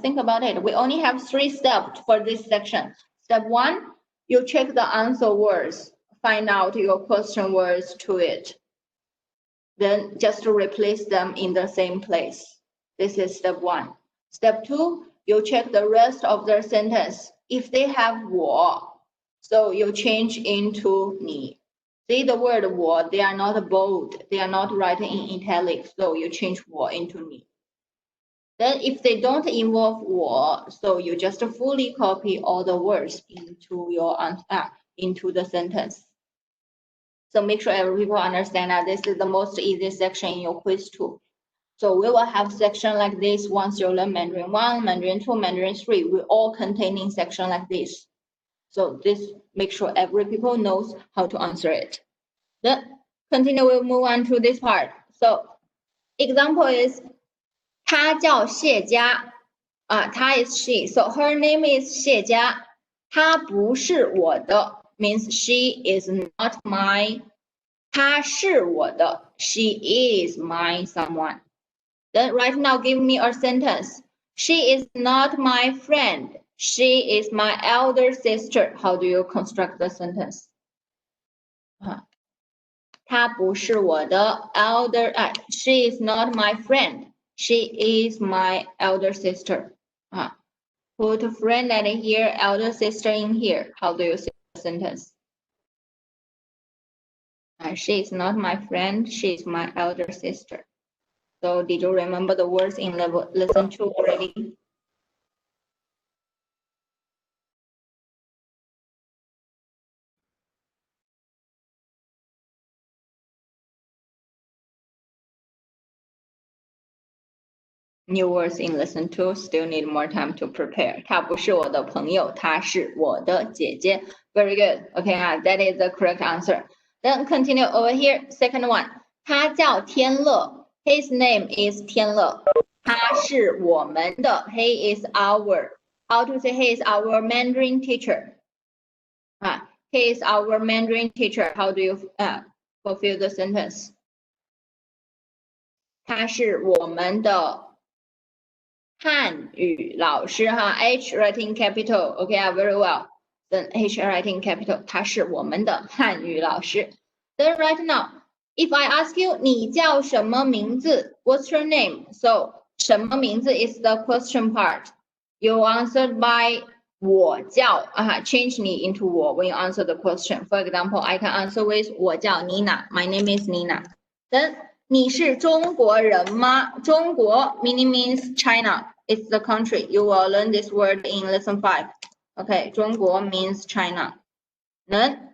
Think about it. We only have 3 steps for this section. Step 1, you check the answer words, find out your question words to it. Then just replace them in the same place. This is step 1. Step 2, you check the rest of the sentence. If they have 我, so you change into 你. See the word 我, they are not bold. They are not written in italics. So you change 我 into 你. Then if they don't involve 我, so you just fully copy all the words into your into the sentence. So make sure everyone understand that this is the most easy section in your quiz 2. So we will have section like this once you learn Mandarin 1, Mandarin 2, Mandarin 3. We all containing section like this. So this make sure every people knows how to answer it. Then continue, we'll move on to this part. So example is 她叫谢佳. 她 is she. So her name is 谢佳. 她不是我的 means she is not my 她是我的 She is my someone. Then right now give me a sentence. She is not my friend. She is my elder sister. How do you construct the sentence? 她不是我的 elder. She is not my friend. She is my elder sister. Put friend at here, elder sister in here. How do you say the sentence? She is not my friend. She is my elder sister. So did you remember the words in lesson 2 already? New words in lesson 2 still need more time to prepare. 她不是我的朋友，她是我的姐姐。Very good. Okay, that is the correct answer. Then continue over here. Second one. 他叫天乐。His name is 天乐。他是我们的。He is our. How to say he is our Mandarin teacher? He is our Mandarin teacher. How do you fulfill the sentence? 他是我们的汉语老师H writing capital. Okay, very well. Then H writing capital. 他是我们的汉语老师。Then right now, if I ask you, 你叫什么名字? What's your name? So 什么名字 is the question part. You answered by 我叫change 你 into 我 when you answer the question. For example, I can answer with 我叫 Nina. My name is Nina. Then 你是中国人吗？中国 meaning means China. It's the country. You will learn this word in lesson 5. Okay, 中国 means China. Then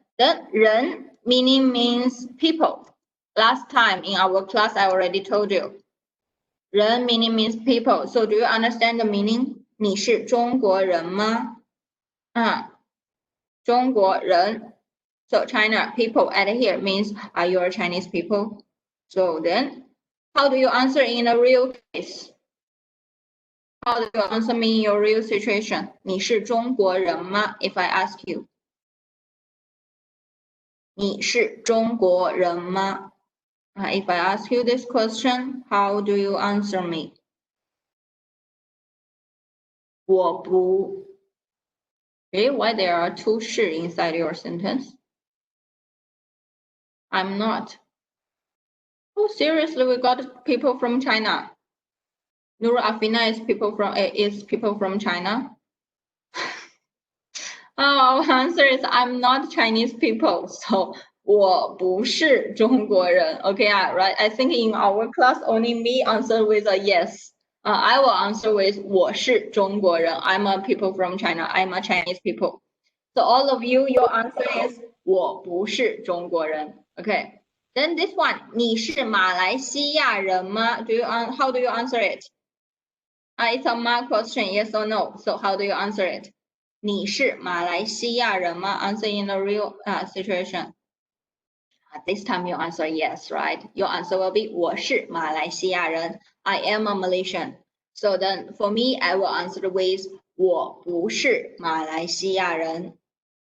人 meaning means people. Last time in our class, I already told you. 人 meaning means people. So do you understand the meaning? 你是中国人吗？中国人. So China people at here means are you a Chinese people? So then, how do you answer in a real case? How do you answer me in your real situation? 你是中国人吗 If I ask you. 你是中国人吗 If I ask you this question, how do you answer me? 我不 Okay, why there are two 是 inside your sentence? I'm not. Oh, seriously, we got people from China. Nura Afina is people from China. Our answer is I'm not Chinese people, so 我不是中国人. Okay, right. I think in our class only me answer with a yes. I will answer with 我是中国人. I'm a people from China. I'm a Chinese people. So all of you, your answer is 我不是中国人. Okay. Then this one, 你是马来西亚人吗? How do you answer it? It's a mark question, yes or no. So how do you answer it? 你是马来西亚人吗? Answer in a real situation. This time you answer yes, right? Your answer will be 我是马来西亚人. I am a Malaysian. So then for me, I will answer with 我不是马来西亚人.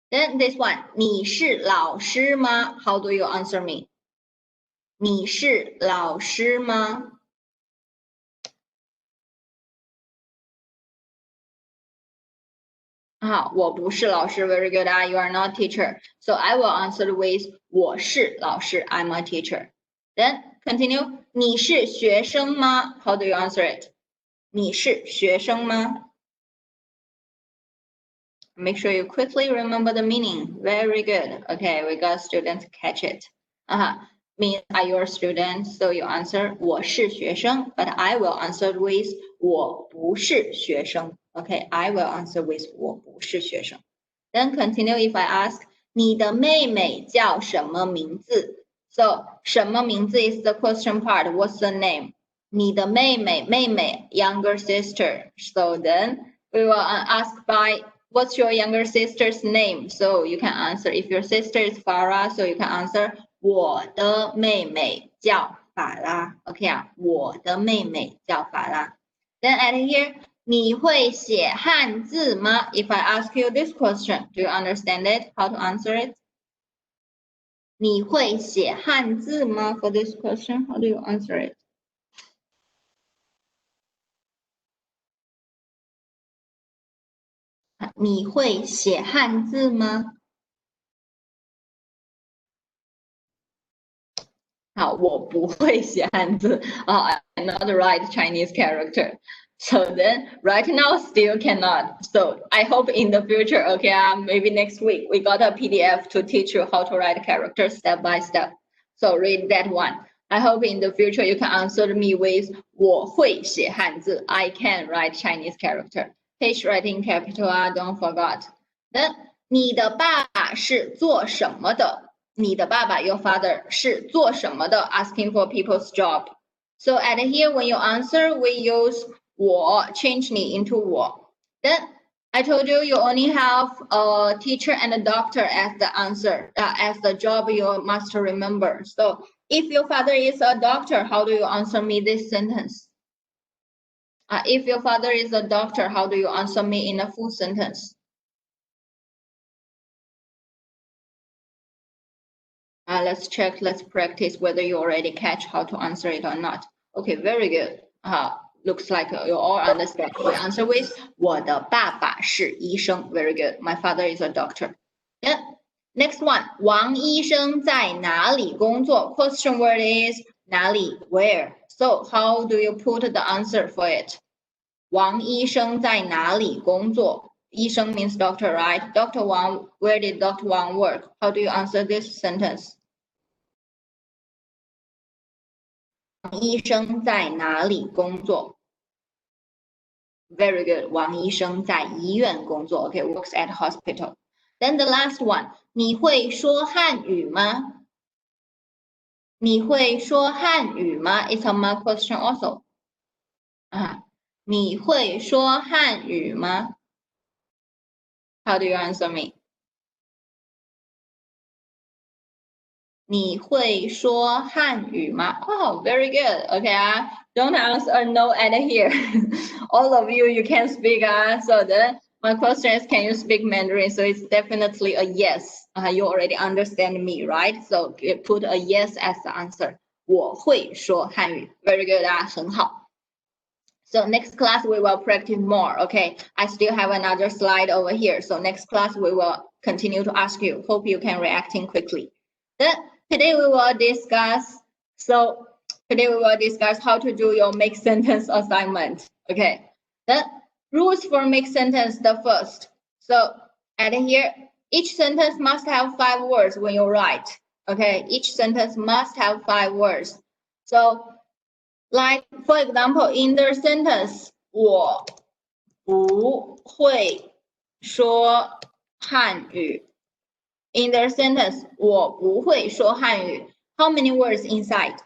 Then this one, 你是老师吗? How do you answer me? 你是老师吗? 我不是老师 very good. You are not teacher. So I will answer with 我是老师 I'm a teacher. Then continue. 你是学生吗? How do you answer it? 你是学生吗? Make sure you quickly remember the meaning. Very good. Okay, we got students catch it. Means are you a student? So you answer 我是学生 but I will answer with 我不是学生. Okay, I will answer with 我不是学生. Then continue if I ask 你的妹妹叫什么名字? So 什么名字 is the question part. What's the name? 你的妹妹 younger sister. So then we will ask by what's your younger sister's name? So you can answer if your sister is Farah, so you can answer 我的妹妹叫法拉 OK 我的妹妹叫法拉 Then at here 你会写汉字吗 If I ask you this question, do you understand it? How to answer it? 你会写汉字吗 ？For this question, how do you answer it? 你会写汉字吗？好，我不会写汉字。I'm not write Chinese character. So then, right now, still cannot. So I hope in the future, okay, maybe next week, we got a PDF to teach you how to write characters step by step. So read that one. I hope in the future you can answer me with 我会写汉字 I can write Chinese character. Page writing capital don't forget. Then 你的爸爸是做什么的？你的爸爸 your father 是做什么的 asking for people's job. So at here when you answer we use 我 change 你 into 我. Then I told you you only have a teacher and a doctor as the answer, as the job you must remember. So if your father is a doctor, how do you answer me this sentence? If your father is a doctor, how do you answer me in a full sentence? Let's check, let's practice whether you already catch how to answer it or not. Okay, very good. Looks like you all understand. We answer with 我的爸爸是医生. Very good. My father is a doctor. Yeah. Next one. 王医生在哪里工作? Question word is 哪里 where. So how do you put the answer for it? 王医生在哪里工作? 医生 means doctor, right? Dr. Wang, where did Dr. Wang work? How do you answer this sentence? 医生在哪里工作 ？Very good. 王医生在医院工作。Okay, works at hospital. Then the last one. 你会说汉语吗？你会说汉语吗 ？It's a mark question also. 你会说汉语吗 ？How do you answer me? 你会说汉语吗 ？Oh, very good. Okay, don't answer no at here. All of you, you can speak. So then my question is, can you speak Mandarin? So it's definitely a yes. You already understand me, right? So put a yes as the answer. 我会说汉语 Very good. 很好。So next class we will practice more. Okay, I still have another slide over here. So next class we will continue to ask you. Hope you can reacting quickly. Then today we will discuss. So today we will discuss how to do your make sentence assignment. Okay. Then rules for make sentence. The first. So at here, each sentence must have 5 words when you write. Okay, each sentence must have 5 words. So like for example, in the sentence, 我不会说汉语. In the sentence, 我不会说汉语. How many words inside?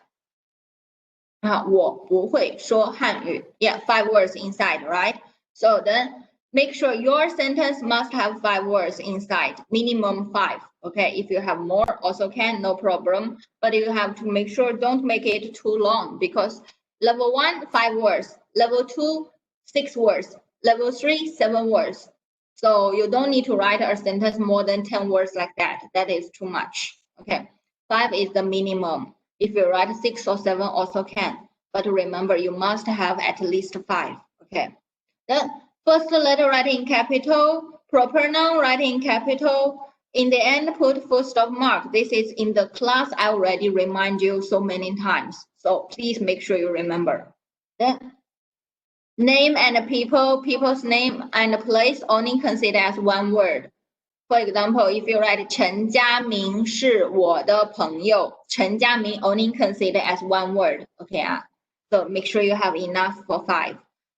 我不会说汉语. Yeah, 5 words inside, right? So then make sure your sentence must have 5 words inside, minimum 5. Okay, if you have more, also can, no problem. But you have to make sure don't make it too long because level 1, 5 words. Level 2, 6 words. Level 3, 7 words. So you don't need to write a sentence more than 10 words like that. That is too much. Okay, 5 is the minimum. If you write 6 or 7 also can. But remember, you must have at least 5. Okay. Then first letter write in capital, proper noun write in capital. In the end, put full stop mark. This is in the class. I already remind you so many times. So please make sure you remember. Then name and people, people's name and place only consider as one word. For example, if you write 陈家明是我的朋友, 陈家明 only consider as one word. Okay, so make sure you have enough for 5.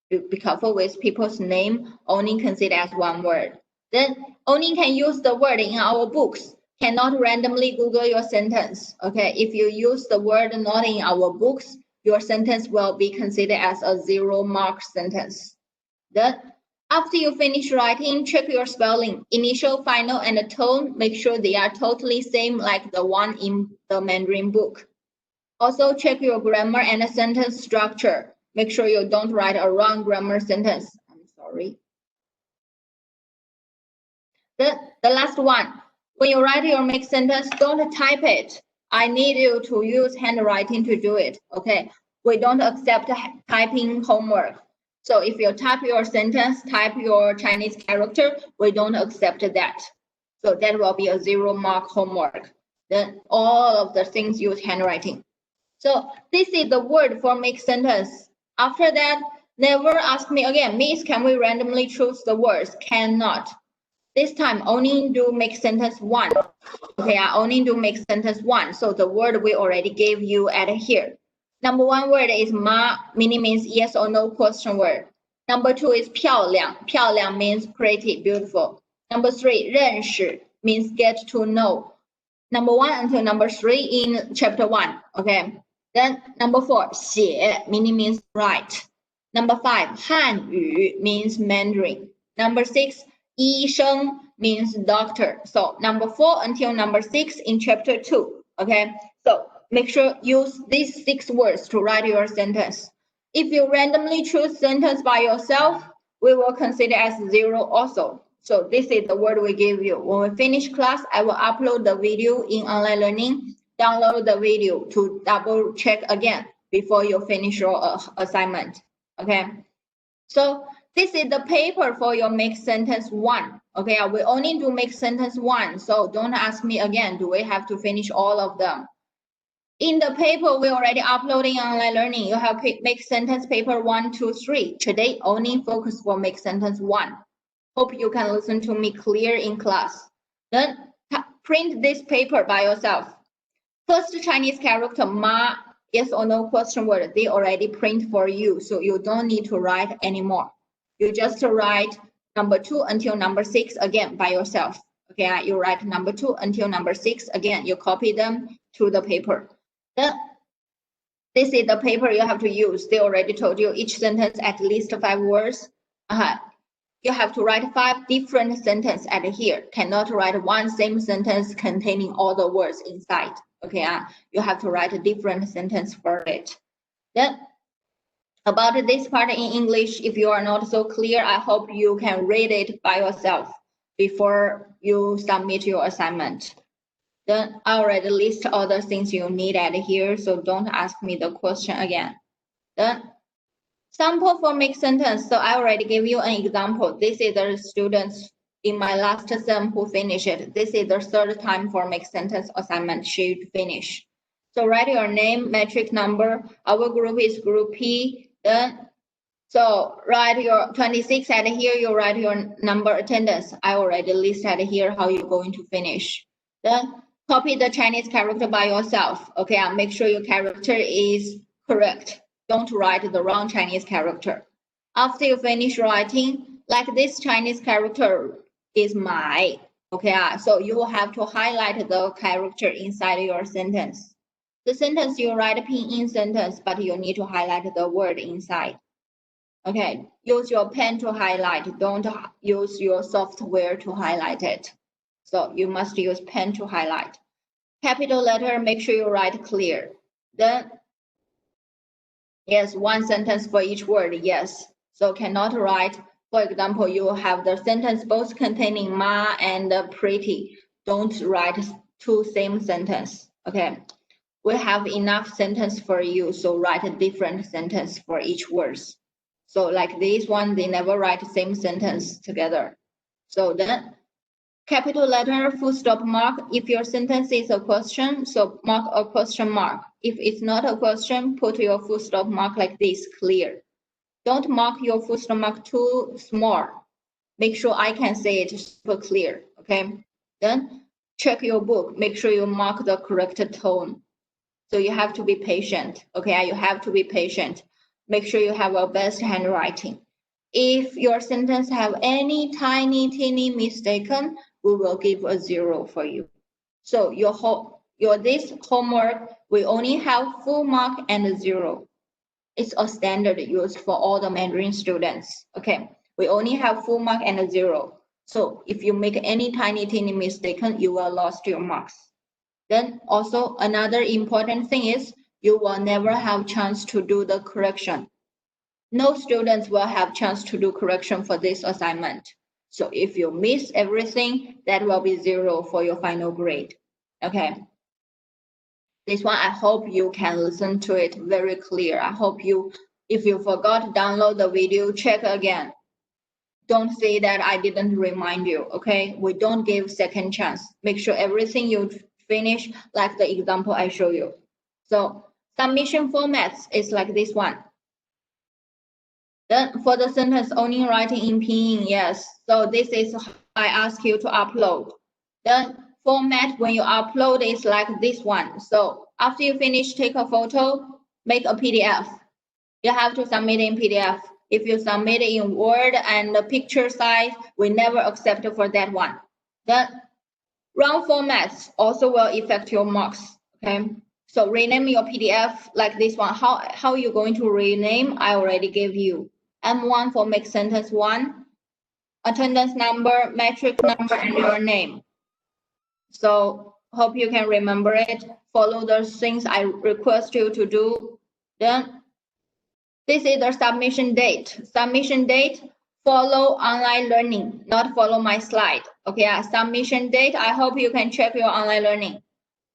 Be careful with people's name, only consider as one word. Then only can use the word in our books. Cannot randomly Google your sentence. Okay, if you use the word not in our books, your sentence will be considered as a 0 mark sentence. Then after you finish writing, check your spelling. Initial, final, and the tone. Make sure they are totally same like the one in the Mandarin book. Also check your grammar and sentence structure. Make sure you don't write a wrong grammar sentence. I'm sorry. The last one. When you write your make sentence, don't type it. I need you to use handwriting to do it, okay? We don't accept typing homework. So if you type your sentence, type your Chinese character, we don't accept that. So that will be a 0 mark homework. Then all of the things use handwriting. So this is the word for make sentence. After that, never ask me again, Miss, can we randomly choose the words? Cannot. This time only do make sentence 1. Okay, I only do make sentence 1. So the word we already gave you at here. Number 1 word is ma, meaning means yes or no question word. Number 2 is 漂亮. 漂亮 means pretty, beautiful. Number 3, 认识 means get to know. Number 1 until number 3 in chapter 1. Okay. Then number 4, 写 meaning means write. Number 5, 汉语 means Mandarin. Number 6, 医生 means doctor. So number 4 until number 6 in chapter 2. Okay. So make sure use these 6 words to write your sentence. If you randomly choose sentence by yourself, we will consider as 0 also. So this is the word we give you. When we finish class, I will upload the video in online learning. Download the video to double check again before you finish your assignment. Okay. So this is the paper for your make sentence 1. Okay, we only do make sentence 1. So don't ask me again, do we have to finish all of them? In the paper we already uploading online learning, you have make sentence paper 1, 2, 3. Today only focus for make sentence 1. Hope you can listen to me clear in class. Then print this paper by yourself. First Chinese character ma, yes or no question word, they already print for you, so you don't need to write anymore. You just write number 2 until number 6 again by yourself. Okay, you write number 2 until number 6 again. You copy them to the paper. Then this is the paper you have to use. They already told you each sentence at least 5 words. You have to write 5 different sentences at here. Cannot write one same sentence containing all the words inside. Okay, you have to write a different sentence for it. Then about this part in English, if you are not so clear, I hope you can read it by yourself before you submit your assignment. Then I already list all the things you need at here, so don't ask me the question again. Then sample for make sentence. So I already gave you an example. This is the students in my last sem who finished it. This is the 3rd time for make sentence assignment she finished. So write your name, metric number. Our group is group P. Then so write your 26 at here. You write your number attendance. I already listed here how you're going to finish. Then copy the Chinese character by yourself. Okay, make sure your character is correct. Don't write the wrong Chinese character. After you finish writing, like this Chinese character is my. Okay, so you will have to highlight the character inside your sentence. The sentence you write pinyin sentence, but you need to highlight the word inside. Okay, use your pen to highlight. Don't use your software to highlight it. So you must use pen to highlight. Capital letter, make sure you write clear. Then, yes, 1 sentence for each word, yes. So cannot write, for example, you have the sentence both containing ma and pretty. Don't write 2 same sentence, okay? We have enough sentence for you, so write a different sentence for each words. So like this one, they never write the same sentence together. So then, capital letter, full stop mark. If your sentence is a question, so mark a question mark. If it's not a question, put your full stop mark like this, clear. Don't mark your full stop mark too small. Make sure I can say it super clear, okay? Then check your book. Make sure you mark the correct tone. So you have to be patient, okay? You have to be patient. Make sure you have your best handwriting. If your sentence have any teeny mistaken, we will give a 0 for you. So your this homework, we only have full mark and a 0. It's a standard used for all the Mandarin students. Okay, we only have full mark and a 0. So if you make any teeny mistaken, you will lose your marks. Then also another important thing is you will never have chance to do the correction. No students will have chance to do correction for this assignment. So if you miss everything, that will be 0 for your final grade. Okay. This one, I hope you can listen to it very clear. I hope you, if you forgot, download the video, check again. Don't say that I didn't remind you, okay? We don't give second chance. Make sure everything you finish, like the example I show you. So submission formats is like this one. Then for the sentence only writing in pinyin, yes. So this is how I ask you to upload. Then format when you upload is like this one. So after you finish, take a photo, make a PDF. You have to submit in PDF. If you submit it in Word and the picture size, we never accept for that one. Then wrong formats also will affect your marks. Okay. So rename your PDF like this one. How you going to rename? I already gave you. M1 for make sentence 1, attendance number, metric number, and your name. So hope you can remember it. Follow those things I request you to do. Then this is the submission date. Submission date, follow online learning, not follow my slide. Okay, submission date, I hope you can check your online learning.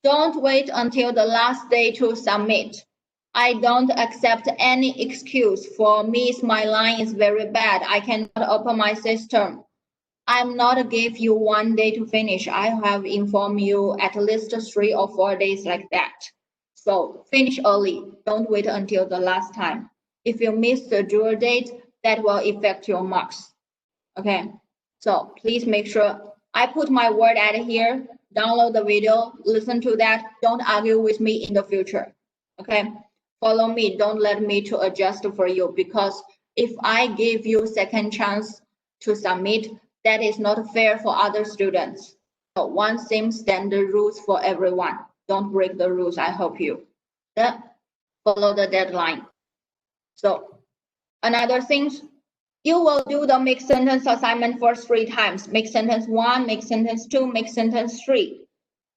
Don't wait until the last day to submit. I don't accept any excuse. For me, my line is very bad. I cannot open my system. I'm not give you 1 day to finish. I have informed you at least 3 or 4 days like that. So finish early. Don't wait until the last time. If you miss the due date, that will affect your marks. Okay. So please make sure I put my word at here. Download the video, listen to that. Don't argue with me in the future. Okay. Follow me. Don't let me to adjust for you, because if I give you second chance to submit, that is not fair for other students. So one same standard rules for everyone. Don't break the rules. I hope you. Then follow the deadline. So another thing, you will do the make sentence assignment for 3 times. Make sentence 1, make sentence 2, make sentence 3.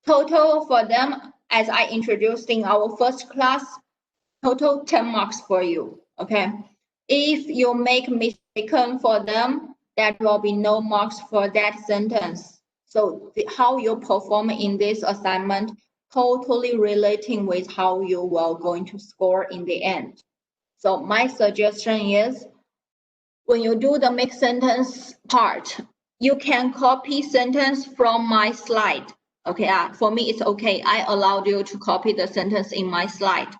Total for them, as I introduced in our first class, total 10 marks for you. Okay. If you make mistaken for them, there will be no marks for that sentence. So how you perform in this assignment totally relating with how you will going to score in the end. So my suggestion is, when you do the make sentence part, you can copy sentence from my slide. Okay, for me it's okay. I allowed you to copy the sentence in my slide.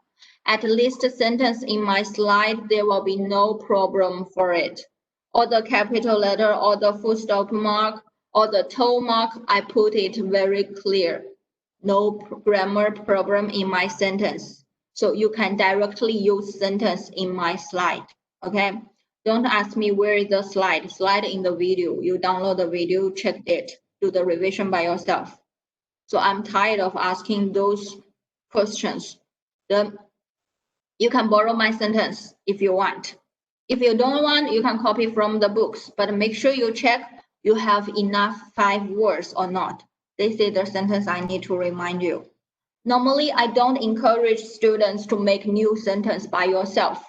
At least a sentence in my slide, there will be no problem for it. Or the capital letter, or the full stop mark, or the toe mark, I put it very clear. No grammar problem in my sentence. So you can directly use sentence in my slide. Okay. Don't ask me where is the slide. Slide in the video. You download the video, check it, do the revision by yourself. So I'm tired of asking those questions. Then you can borrow my sentence if you want. If you don't want, you can copy from the books, but make sure you check you have enough 5 words or not. This is the sentence I need to remind you. Normally, I don't encourage students to make new sentence by yourself,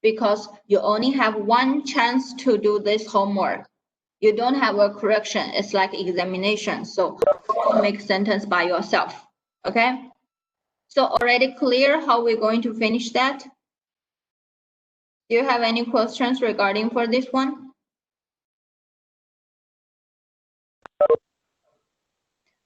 because you only have 1 chance to do this homework. You don't have a correction. It's like examination. So make sentence by yourself. Okay. So already clear how we're going to finish that? Do you have any questions regarding for this one?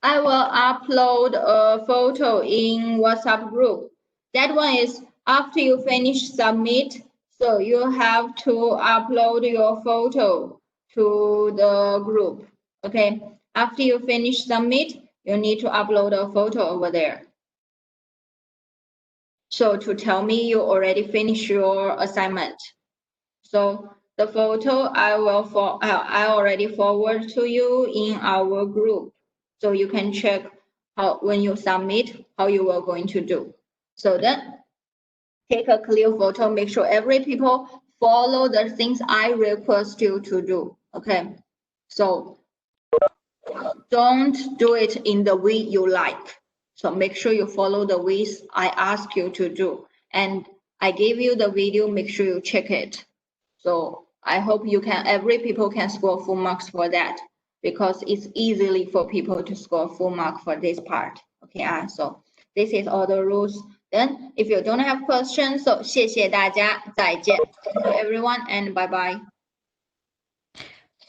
I will upload a photo in WhatsApp group. That one is after you finish submit. So you have to upload your photo to the group. Okay. After you finish submit, you need to upload a photo over there. So to tell me you already finished your assignment. So the photo I already forward to you in our group. So you can check how when you submit how you are going to do. So then take a clear photo, make sure every people follow the things I request you to do. Okay. So don't do it in the way you like. So make sure you follow the ways I ask you to do. And I gave you the video, make sure you check it. So I hope every people can score full marks for that because it's easily for people to score full mark for this part. Okay, so this is all the rules. Then if you don't have questions, so 谢谢大家，再见 everyone and bye bye.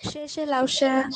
谢谢老师。